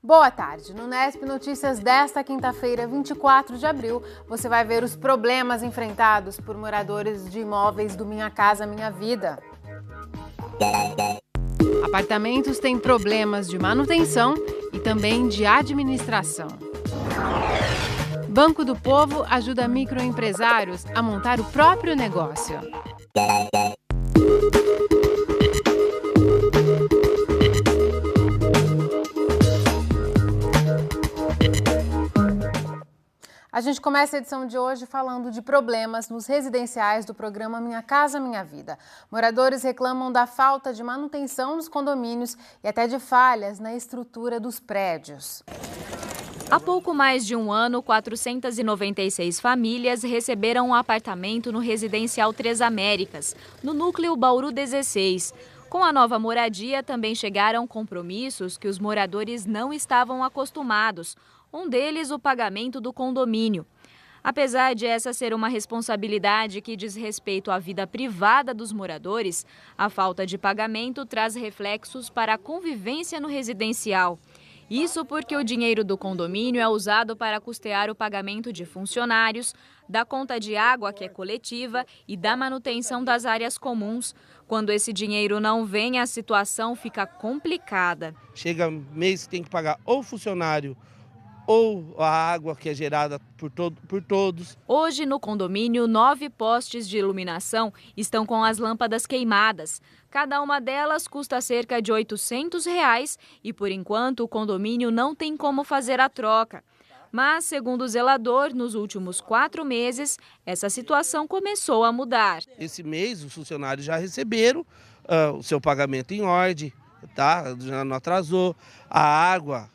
Boa tarde. No Nesp Notícias desta quinta-feira, 24 de abril, você vai ver os problemas enfrentados por moradores de imóveis do Minha Casa Minha Vida. Apartamentos têm problemas de manutenção e também de administração. Banco do Povo ajuda microempresários a montar o próprio negócio. A gente começa a edição de hoje falando de problemas nos residenciais do programa Minha Casa Minha Vida. Moradores reclamam da falta de manutenção nos condomínios e até de falhas na estrutura dos prédios. Há pouco mais de um ano, 496 famílias receberam um apartamento no Residencial Três Américas, no núcleo Bauru 16. Com a nova moradia, também chegaram compromissos que os moradores não estavam acostumados. Um deles, o pagamento do condomínio. Apesar de essa ser uma responsabilidade que diz respeito à vida privada dos moradores, a falta de pagamento traz reflexos para a convivência no residencial. Isso porque o dinheiro do condomínio é usado para custear o pagamento de funcionários, da conta de água, que é coletiva, e da manutenção das áreas comuns. Quando esse dinheiro não vem, a situação fica complicada. Chega mês que tem que pagar ou funcionário ou a água que é gerada por todos. Hoje, no condomínio, 9 postes de iluminação estão com as lâmpadas queimadas. Cada uma delas custa cerca de R$ 800 e, por enquanto, o condomínio não tem como fazer a troca. Mas, segundo o zelador, nos últimos 4 meses, essa situação começou a mudar. Esse mês, os funcionários já receberam o seu pagamento em ordem, tá? Já não atrasou. A água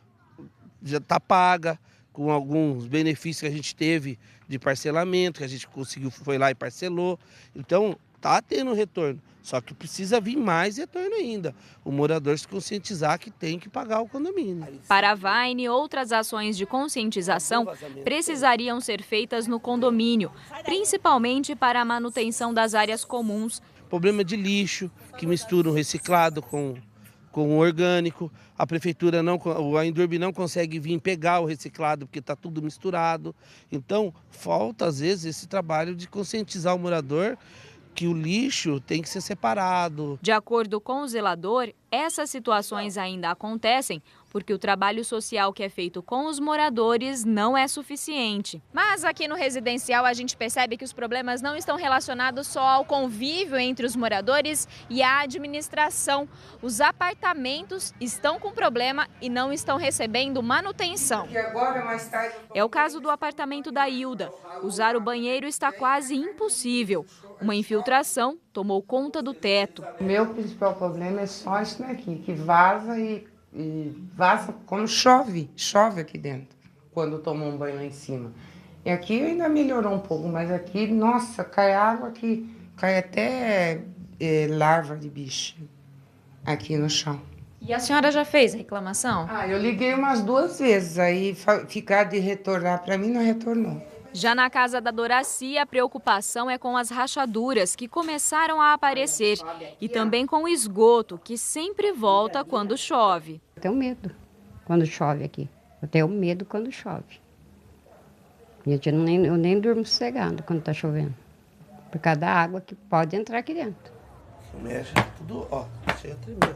já está paga, com alguns benefícios que a gente teve de parcelamento, que a gente conseguiu, foi lá e parcelou. Então, está tendo retorno, só que precisa vir mais retorno ainda. O morador se conscientizar que tem que pagar o condomínio. Para a Vaine, outras ações de conscientização precisariam ser feitas no condomínio, principalmente para a manutenção das áreas comuns. Problema de lixo, que mistura o reciclado com o orgânico. A prefeitura, a Endurbe não consegue vir pegar o reciclado porque está tudo misturado. Então, falta às vezes esse trabalho de conscientizar o morador que o lixo tem que ser separado. De acordo com o zelador, essas situações ainda acontecem porque o trabalho social que é feito com os moradores não é suficiente. Mas aqui no residencial a gente percebe que os problemas não estão relacionados só ao convívio entre os moradores e a administração. Os apartamentos estão com problema e não estão recebendo manutenção. É o caso do apartamento da Hilda. Usar o banheiro está quase impossível. Uma infiltração tomou conta do teto. O meu principal problema é só isso aqui, que vaza e vaza quando chove aqui dentro, quando toma um banho lá em cima. E aqui ainda melhorou um pouco, mas aqui, nossa, cai água aqui, cai até larva de bicho aqui no chão. E a senhora já fez a reclamação? Eu liguei umas 2 vezes, aí ficar de retornar para mim não retornou. Já na casa da Doraci, a preocupação é com as rachaduras que começaram a aparecer e também com o esgoto, que sempre volta quando chove. Eu tenho medo quando chove aqui. Eu tenho medo quando chove. Eu nem durmo sossegado quando está chovendo, por causa da água que pode entrar aqui dentro. Mexe tudo, chega a tremer.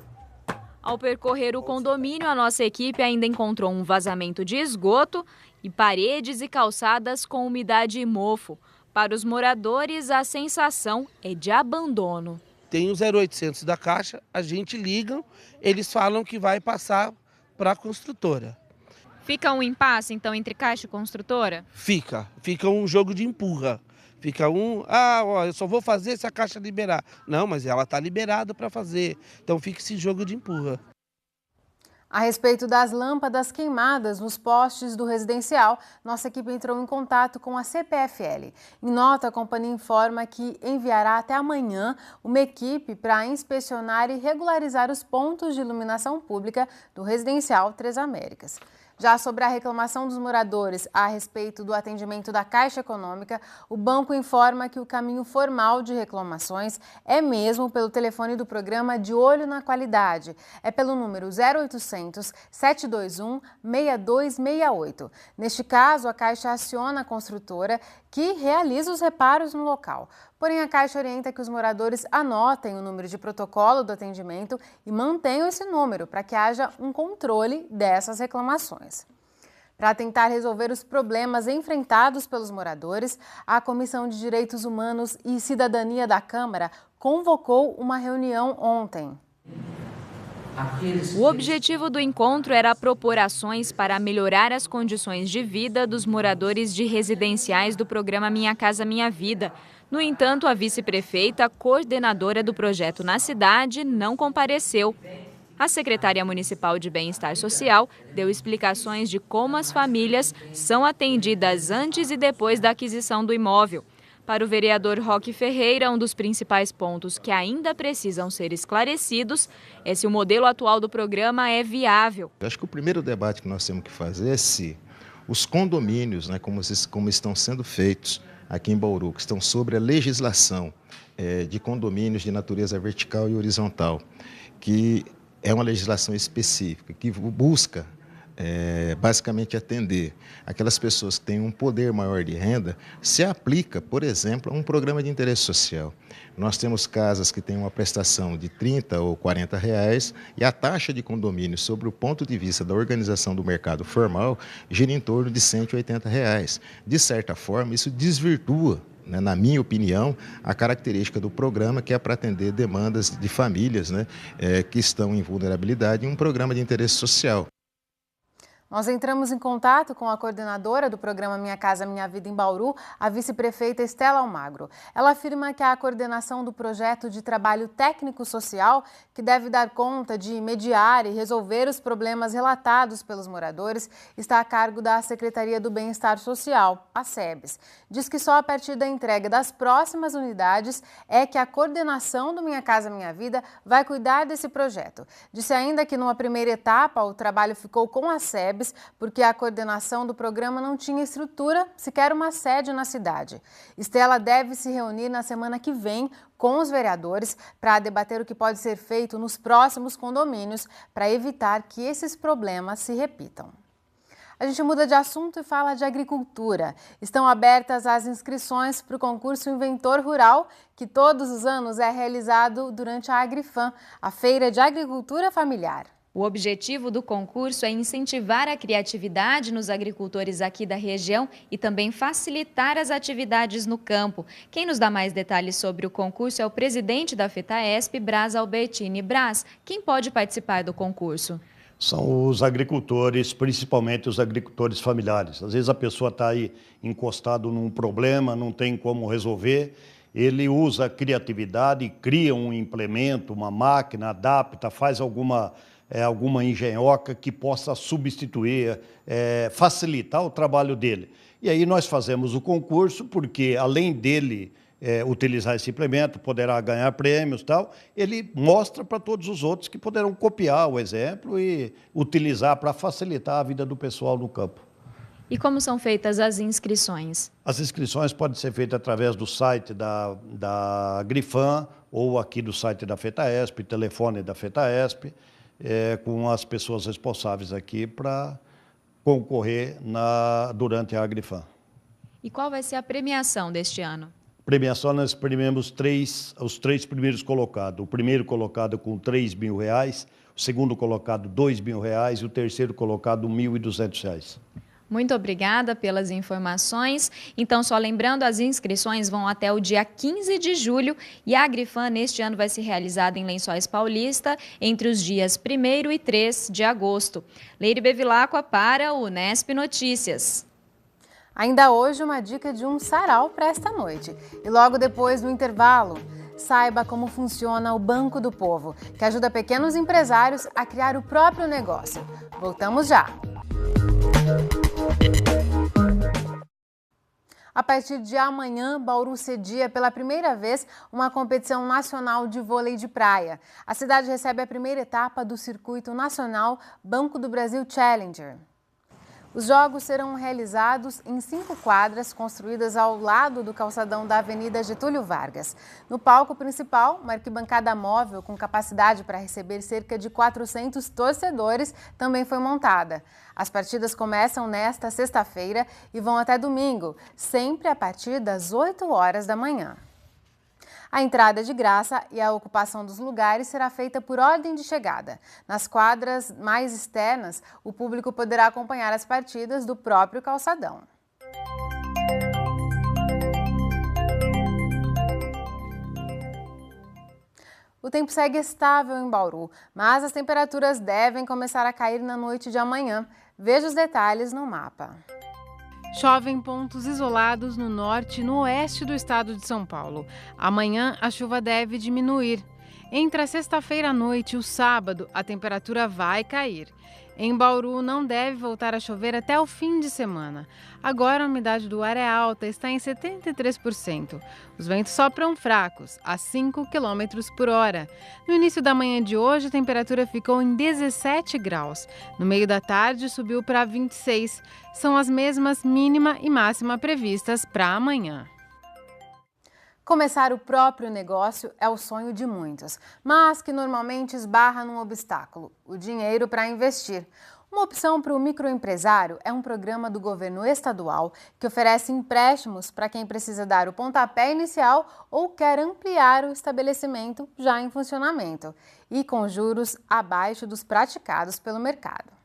Ao percorrer o condomínio, a nossa equipe ainda encontrou um vazamento de esgoto e paredes e calçadas com umidade e mofo. Para os moradores, a sensação é de abandono. Tem o 0800 da Caixa, a gente liga, eles falam que vai passar para a construtora. Fica um impasse, então, entre Caixa e construtora? Fica um jogo de empurra. Fica eu só vou fazer se a Caixa liberar. Não, mas ela está liberada para fazer. Então fica esse jogo de empurra. A respeito das lâmpadas queimadas nos postes do residencial, nossa equipe entrou em contato com a CPFL. Em nota, a companhia informa que enviará até amanhã uma equipe para inspecionar e regularizar os pontos de iluminação pública do residencial Três Américas. Já sobre a reclamação dos moradores a respeito do atendimento da Caixa Econômica, o banco informa que o caminho formal de reclamações é mesmo pelo telefone do programa De Olho na Qualidade. É pelo número 0800 721 6268. Neste caso, a Caixa aciona a construtora que realiza os reparos no local. Porém, a Caixa orienta que os moradores anotem o número de protocolo do atendimento e mantenham esse número para que haja um controle dessas reclamações. Para tentar resolver os problemas enfrentados pelos moradores, a Comissão de Direitos Humanos e Cidadania da Câmara convocou uma reunião ontem. O objetivo do encontro era propor ações para melhorar as condições de vida dos moradores de residenciais do programa Minha Casa Minha Vida. No entanto, a vice-prefeita, coordenadora do projeto na cidade, não compareceu. A secretária municipal de Bem-Estar Social deu explicações de como as famílias são atendidas antes e depois da aquisição do imóvel. Para o vereador Roque Ferreira, um dos principais pontos que ainda precisam ser esclarecidos é se o modelo atual do programa é viável. Eu acho que o primeiro debate que nós temos que fazer é se os condomínios, como estão sendo feitos aqui em Bauru, que estão sobre a legislação de condomínios de natureza vertical e horizontal, que é uma legislação específica, que busca basicamente atender aquelas pessoas que têm um poder maior de renda, se aplica, por exemplo, a um programa de interesse social. Nós temos casas que têm uma prestação de R$30 ou R$40 e a taxa de condomínio, sobre o ponto de vista da organização do mercado formal, gira em torno de R$180. De certa forma, isso desvirtua, na minha opinião, a característica do programa, que é para atender demandas de famílias que estão em vulnerabilidade em um programa de interesse social. Nós entramos em contato com a coordenadora do programa Minha Casa Minha Vida em Bauru, a vice-prefeita Estela Almagro. Ela afirma que a coordenação do projeto de trabalho técnico-social, que deve dar conta de mediar e resolver os problemas relatados pelos moradores, está a cargo da Secretaria do Bem-Estar Social, a SEBS. Diz que só a partir da entrega das próximas unidades é que a coordenação do Minha Casa Minha Vida vai cuidar desse projeto. Disse ainda que numa primeira etapa o trabalho ficou com a SEBS, porque a coordenação do programa não tinha estrutura, sequer uma sede na cidade. Estela deve se reunir na semana que vem com os vereadores para debater o que pode ser feito nos próximos condomínios para evitar que esses problemas se repitam. A gente muda de assunto e fala de agricultura. Estão abertas as inscrições para o concurso Inventor Rural, que todos os anos é realizado durante a Agrifam, a Feira de Agricultura Familiar. O objetivo do concurso é incentivar a criatividade nos agricultores aqui da região e também facilitar as atividades no campo. Quem nos dá mais detalhes sobre o concurso é o presidente da FETAESP, Braz Albertini. Braz, quem pode participar do concurso? São os agricultores, principalmente os agricultores familiares. Às vezes a pessoa está aí encostado num problema, não tem como resolver. Ele usa a criatividade, cria um implemento, uma máquina, adapta, faz alguma engenhoca que possa substituir, facilitar o trabalho dele. E aí nós fazemos o concurso porque, além dele utilizar esse implemento, poderá ganhar prêmios e tal, ele mostra para todos os outros que poderão copiar o exemplo e utilizar para facilitar a vida do pessoal no campo. E como são feitas as inscrições? As inscrições podem ser feitas através do site da Agrifam ou aqui do site da FETAESP, telefone da FETAESP, com as pessoas responsáveis aqui para concorrer durante a Agrifam. E qual vai ser a premiação deste ano? Premiação, nós premiamos os três primeiros colocados. O primeiro colocado com R$3.000, o segundo colocado R$2.000 e o terceiro colocado R$1.200. Muito obrigada pelas informações. Então, só lembrando, as inscrições vão até o dia 15 de julho e a Agrifam neste ano vai ser realizada em Lençóis Paulista entre os dias 1º e 3 de agosto. Leire Bevilacqua para o Unesp Notícias. Ainda hoje, uma dica de um sarau para esta noite. E logo depois do intervalo, saiba como funciona o Banco do Povo, que ajuda pequenos empresários a criar o próprio negócio. Voltamos já! A partir de amanhã, Bauru cedia pela primeira vez uma competição nacional de vôlei de praia. A cidade recebe a primeira etapa do Circuito Nacional Banco do Brasil Challenger. Os jogos serão realizados em 5 quadras construídas ao lado do calçadão da Avenida Getúlio Vargas. No palco principal, uma arquibancada móvel com capacidade para receber cerca de 400 torcedores também foi montada. As partidas começam nesta sexta-feira e vão até domingo, sempre a partir das 8 horas da manhã. A entrada é de graça e a ocupação dos lugares será feita por ordem de chegada. Nas quadras mais externas, o público poderá acompanhar as partidas do próprio calçadão. O tempo segue estável em Bauru, mas as temperaturas devem começar a cair na noite de amanhã. Veja os detalhes no mapa. Chove em pontos isolados no norte e no oeste do estado de São Paulo. Amanhã, a chuva deve diminuir. Entre a sexta-feira à noite e o sábado, a temperatura vai cair. Em Bauru, não deve voltar a chover até o fim de semana. Agora, a umidade do ar é alta, está em 73%. Os ventos sopram fracos, a 5 km por hora. No início da manhã de hoje, a temperatura ficou em 17 graus. No meio da tarde, subiu para 26. São as mesmas mínima e máxima previstas para amanhã. Começar o próprio negócio é o sonho de muitos, mas que normalmente esbarra num obstáculo: o dinheiro para investir. Uma opção para o microempresário é um programa do governo estadual que oferece empréstimos para quem precisa dar o pontapé inicial ou quer ampliar o estabelecimento já em funcionamento e com juros abaixo dos praticados pelo mercado.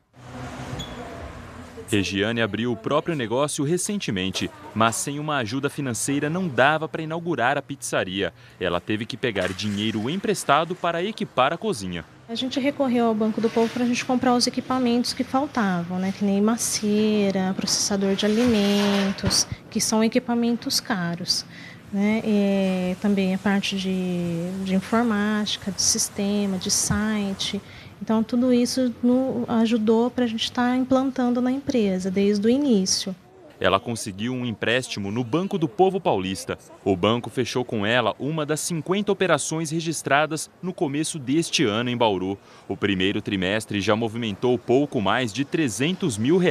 Regiane abriu o próprio negócio recentemente, mas sem uma ajuda financeira não dava para inaugurar a pizzaria. Ela teve que pegar dinheiro emprestado para equipar a cozinha. A gente recorreu ao Banco do Povo para a gente comprar os equipamentos que faltavam, né? Que nem macieira, processador de alimentos, que são equipamentos caros. Né? E também a parte de informática, de sistema, de site. Então, tudo isso ajudou para a gente estar implantando na empresa desde o início. Ela conseguiu um empréstimo no Banco do Povo Paulista. O banco fechou com ela uma das 50 operações registradas no começo deste ano em Bauru. O primeiro trimestre já movimentou pouco mais de R$300 mil.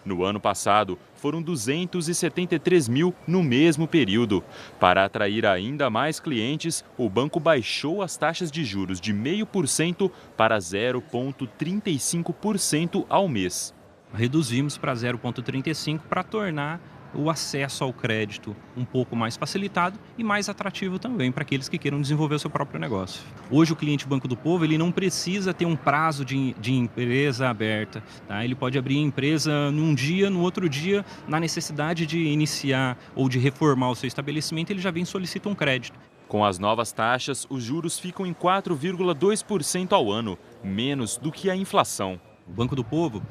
No ano passado, foram 273 mil no mesmo período. Para atrair ainda mais clientes, o banco baixou as taxas de juros de 0,5% para 0,35% ao mês. Reduzimos para 0,35% para tornar o acesso ao crédito um pouco mais facilitado e mais atrativo também para aqueles que queiram desenvolver o seu próprio negócio. Hoje o cliente Banco do Povo ele não precisa ter um prazo de empresa aberta. Tá? Ele pode abrir a empresa num dia, no outro dia, na necessidade de iniciar ou de reformar o seu estabelecimento, ele já vem e solicita um crédito. Com as novas taxas, os juros ficam em 4,2% ao ano, menos do que a inflação. O Banco do Povo,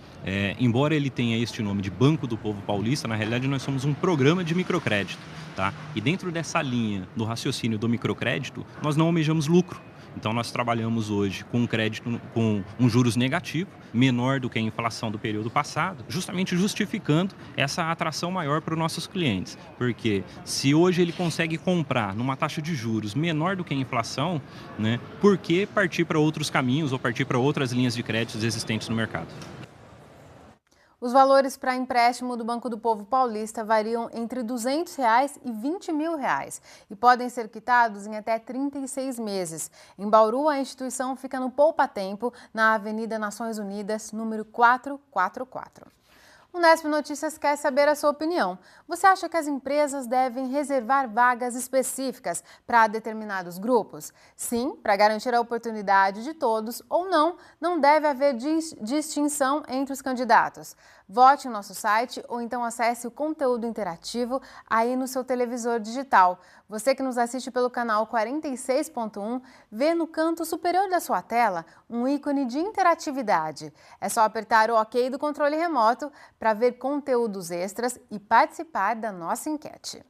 embora ele tenha este nome de Banco do Povo Paulista, na realidade nós somos um programa de microcrédito. Tá? E dentro dessa linha do raciocínio do microcrédito, nós não almejamos lucro. Então nós trabalhamos hoje com um crédito com um juros negativo, menor do que a inflação do período passado, justamente justificando essa atração maior para os nossos clientes. Porque se hoje ele consegue comprar numa taxa de juros menor do que a inflação, né, por que partir para outros caminhos ou partir para outras linhas de créditos existentes no mercado? Os valores para empréstimo do Banco do Povo Paulista variam entre R$ 200 e R$ 20 mil e podem ser quitados em até 36 meses. Em Bauru, a instituição fica no Poupa Tempo, na Avenida Nações Unidas, número 444. O Nesp Notícias quer saber a sua opinião. Você acha que as empresas devem reservar vagas específicas para determinados grupos? Sim, para garantir a oportunidade de todos, ou não, não deve haver distinção entre os candidatos. Vote no nosso site ou então acesse o conteúdo interativo aí no seu televisor digital. Você que nos assiste pelo canal 46.1, vê no canto superior da sua tela um ícone de interatividade. É só apertar o OK do controle remoto para ver conteúdos extras e participar da nossa enquete.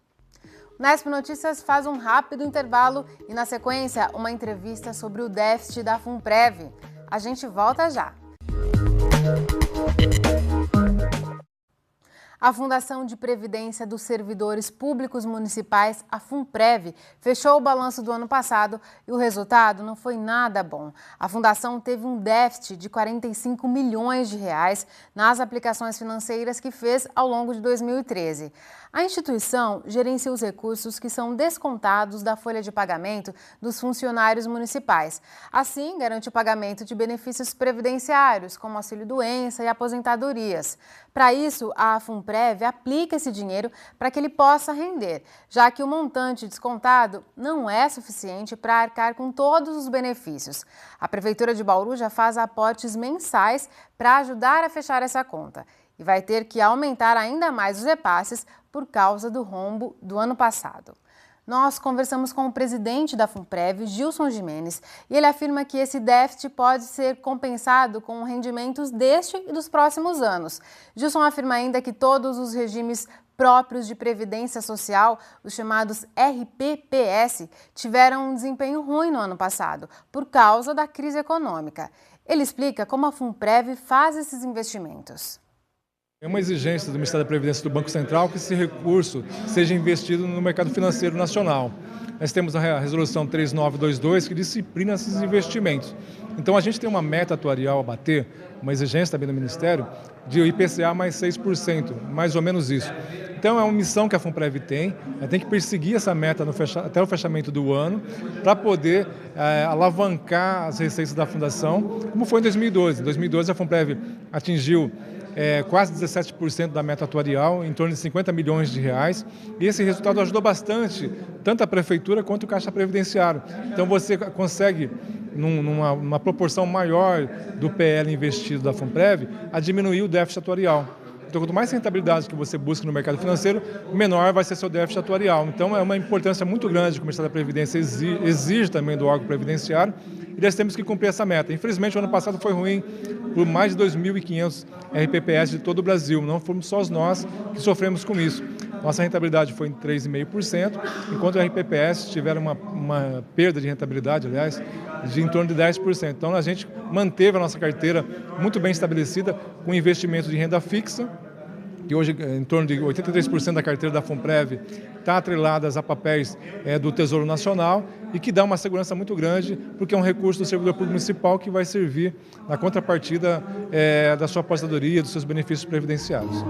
O Nesp Notícias faz um rápido intervalo e, na sequência, uma entrevista sobre o déficit da Funprev. A gente volta já. A Fundação de Previdência dos Servidores Públicos Municipais, a FUNPREV, fechou o balanço do ano passado e o resultado não foi nada bom. A fundação teve um déficit de 45 milhões de reais nas aplicações financeiras que fez ao longo de 2013. A instituição gerencia os recursos que são descontados da folha de pagamento dos funcionários municipais. Assim, garante o pagamento de benefícios previdenciários, como auxílio-doença e aposentadorias. Para isso, a FUNPREV aplica esse dinheiro para que ele possa render, já que o montante descontado não é suficiente para arcar com todos os benefícios. A Prefeitura de Bauru já faz aportes mensais para ajudar a fechar essa conta e vai ter que aumentar ainda mais os repasses por causa do rombo do ano passado. Nós conversamos com o presidente da FUNPREV, Gilson Jimenez, e ele afirma que esse déficit pode ser compensado com rendimentos deste e dos próximos anos. Gilson afirma ainda que todos os regimes próprios de previdência social, os chamados RPPS, tiveram um desempenho ruim no ano passado, por causa da crise econômica. Ele explica como a FUNPREV faz esses investimentos. É uma exigência do Ministério da Previdência do Banco Central que esse recurso seja investido no mercado financeiro nacional. Nós temos a resolução 3922 que disciplina esses investimentos. Então a gente tem uma meta atuarial a bater, uma exigência também do Ministério, de IPCA mais 6%, mais ou menos isso. Então é uma missão que a FUNPREV tem que perseguir essa meta até o fechamento do ano para poder alavancar as receitas da Fundação, como foi em 2012. Em 2012 a FUNPREV atingiu quase 17% da meta atuarial, em torno de 50 milhões de reais. E esse resultado ajudou bastante, tanto a Prefeitura quanto o Caixa Previdenciário. Então você consegue, numa proporção maior do PL investido da FUNPREV, a diminuir o déficit atuarial. Então, quanto mais rentabilidade que você busca no mercado financeiro, menor vai ser seu déficit atuarial. Então, é uma importância muito grande que o Ministério da Previdência exige também do órgão previdenciário, e nós temos que cumprir essa meta. Infelizmente, o ano passado foi ruim por mais de 2.500 RPPS de todo o Brasil. Não fomos só nós que sofremos com isso. Nossa rentabilidade foi em 3,5%, enquanto o RPPS tiveram uma perda de rentabilidade, aliás, de em torno de 10%. Então, a gente manteve a nossa carteira muito bem estabelecida com investimento de renda fixa, que hoje em torno de 83% da carteira da FUNPREV está atrelada a papéis do Tesouro Nacional e que dá uma segurança muito grande, porque é um recurso do servidor público municipal que vai servir na contrapartida da sua aposentadoria, dos seus benefícios previdenciários.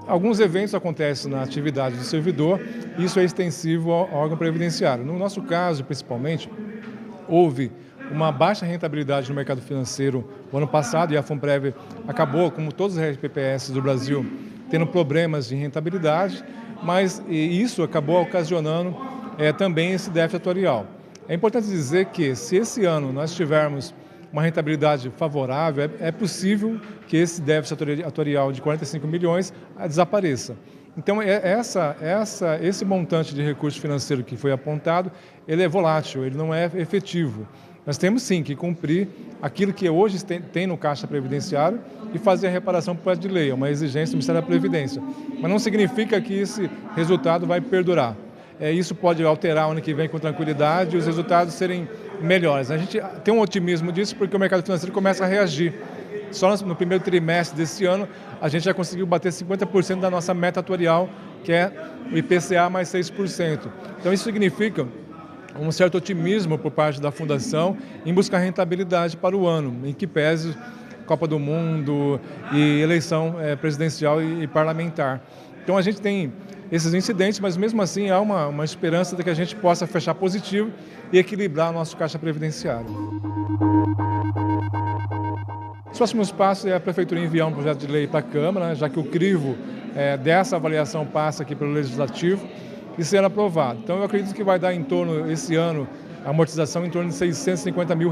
Alguns eventos acontecem na atividade do servidor, e isso é extensivo ao órgão previdenciário. No nosso caso, principalmente, houve uma baixa rentabilidade no mercado financeiro no ano passado, e a FUNPREV acabou, como todos os RPPS do Brasil, tendo problemas de rentabilidade, mas isso acabou ocasionando também esse déficit atuarial. É importante dizer que, se esse ano nós tivermos uma rentabilidade favorável, é possível que esse déficit atuarial de 45 milhões desapareça. Então, esse montante de recurso financeiro que foi apontado, ele é volátil, ele não é efetivo. Nós temos sim que cumprir aquilo que hoje tem no Caixa Previdenciário e fazer a reparação por projeto de lei, é uma exigência do Ministério da Previdência. Mas não significa que esse resultado vai perdurar. Isso pode alterar ano que vem com tranquilidade e os resultados serem melhores. A gente tem um otimismo disso porque o mercado financeiro começa a reagir. Só no primeiro trimestre desse ano, a gente já conseguiu bater 50% da nossa meta atuarial, que é o IPCA mais 6%. Então isso significa um certo otimismo por parte da Fundação em buscar rentabilidade para o ano, em que pese Copa do Mundo e eleição presidencial e parlamentar. Então a gente tem esses incidentes, mas mesmo assim há uma esperança de que a gente possa fechar positivo e equilibrar o nosso caixa previdenciário. Os próximos passos é a Prefeitura enviar um projeto de lei para a Câmara, já que o crivo dessa avaliação passa aqui pelo Legislativo, e ser aprovado. Então eu acredito que vai dar em torno, esse ano, a amortização em torno de R$650 mil.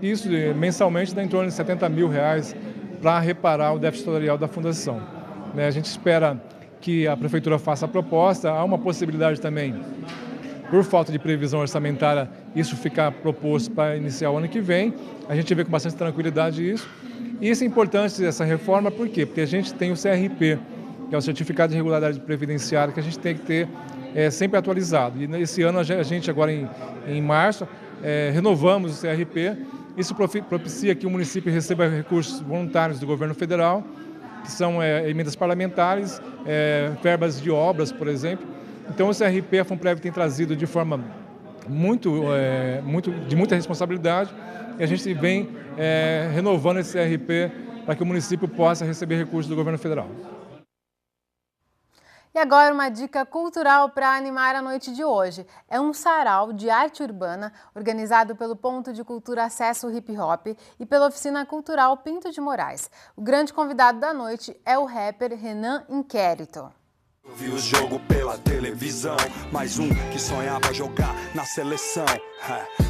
Isso mensalmente dá em torno de R$70 mil para reparar o déficit atuarial da Fundação. A gente espera que a Prefeitura faça a proposta, há uma possibilidade também, por falta de previsão orçamentária, isso ficar proposto para iniciar o ano que vem. A gente vê com bastante tranquilidade isso. E isso é importante, essa reforma, por quê? Porque a gente tem o CRP, que é o Certificado de Regularidade Previdenciária, que a gente tem que ter sempre atualizado. E nesse ano, a gente agora em março, renovamos o CRP. Isso propicia que o município receba recursos voluntários do governo federal que são emendas parlamentares, verbas de obras, por exemplo. Então, o CRP, a FUNPREV tem trazido de forma de muita responsabilidade, e a gente vem renovando esse CRP para que o município possa receber recursos do governo federal. E agora uma dica cultural para animar a noite de hoje. É um sarau de arte urbana organizado pelo Ponto de Cultura Acesso Hip Hop e pela Oficina Cultural Pinto de Moraes. O grande convidado da noite é o rapper Renan Inquérito. Eu vi o jogo pela televisão, mais um que sonhava jogar na seleção.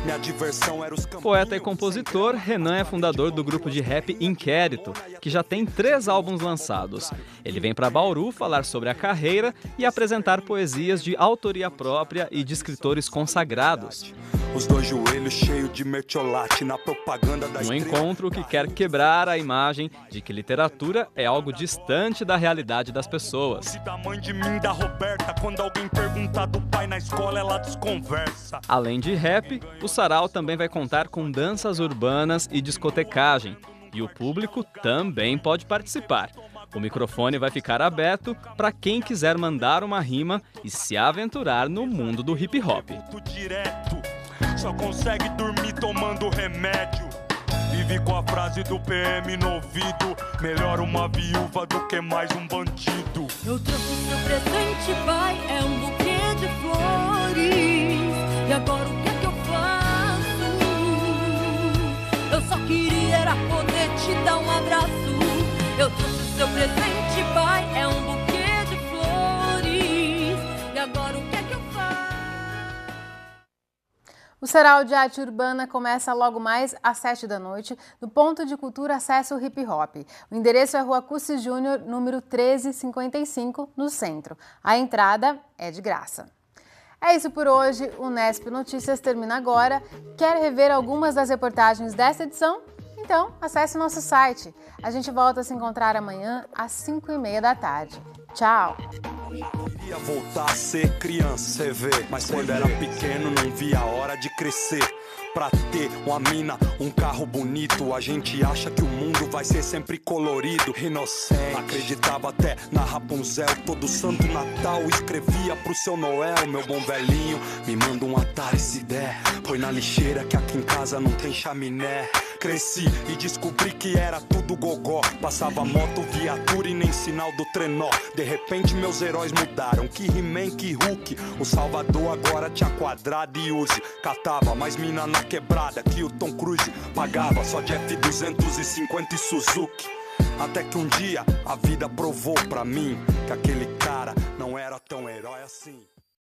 Minha diversão era os campos. Poeta e compositor, Renan é fundador do grupo de rap Inquérito, que já tem 3 álbuns lançados. Ele vem para Bauru falar sobre a carreira e apresentar poesias de autoria própria e de escritores consagrados. Os 2 joelhos cheios de mertiolate na propaganda da Um encontro que quer quebrar a imagem de que literatura é algo distante da realidade das pessoas. Da mãe de mim, da Roberta, quando alguém pergunta do pai na escola, ela desconversa. Além de rap, o sarau também vai contar com danças urbanas e discotecagem. E o público também pode participar. O microfone vai ficar aberto para quem quiser mandar uma rima e se aventurar no mundo do hip hop. Só consegue dormir tomando remédio. Vive com a frase do PM no ouvido. Melhor uma viúva do que mais um bandido. Eu trouxe seu presente, pai, é um buquê de flores. E agora o que é que eu faço? Eu só queria era poder te dar um abraço. Eu trouxe seu presente, pai, é um buquê de flores. E agora o que é que eu faço? O Sarau de Arte Urbana começa logo mais às 7 da noite, no Ponto de Cultura Acesso Hip Hop. O endereço é Rua Cussi Júnior, número 1355, no centro. A entrada é de graça. É isso por hoje, o Unesp Notícias termina agora. Quer rever algumas das reportagens desta edição? Então, acesse nosso site. A gente volta a se encontrar amanhã às 5h30 da tarde. Tchau! Queria voltar a ser criança, cê vê. Mas quando era pequeno não via a hora de crescer. Pra ter uma mina, um carro bonito, a gente acha que o mundo vai ser sempre colorido. Inocente, acreditava até na Rapunzel. Todo santo Natal escrevia pro seu Noel. Meu bom velhinho, me manda um Atari se der. Põe na lixeira que aqui em casa não tem chaminé. Cresci e descobri que era tudo gogó. Passava moto, viatura e nem sinal do trenó. De repente meus heróis mudaram, que He-Man, que Hulk. O Salvador agora tinha quadrado e use. Catava mais mina na quebrada que o Tom Cruise pagava. Só de F250 e Suzuki. Até que um dia a vida provou pra mim que aquele cara não era tão herói assim.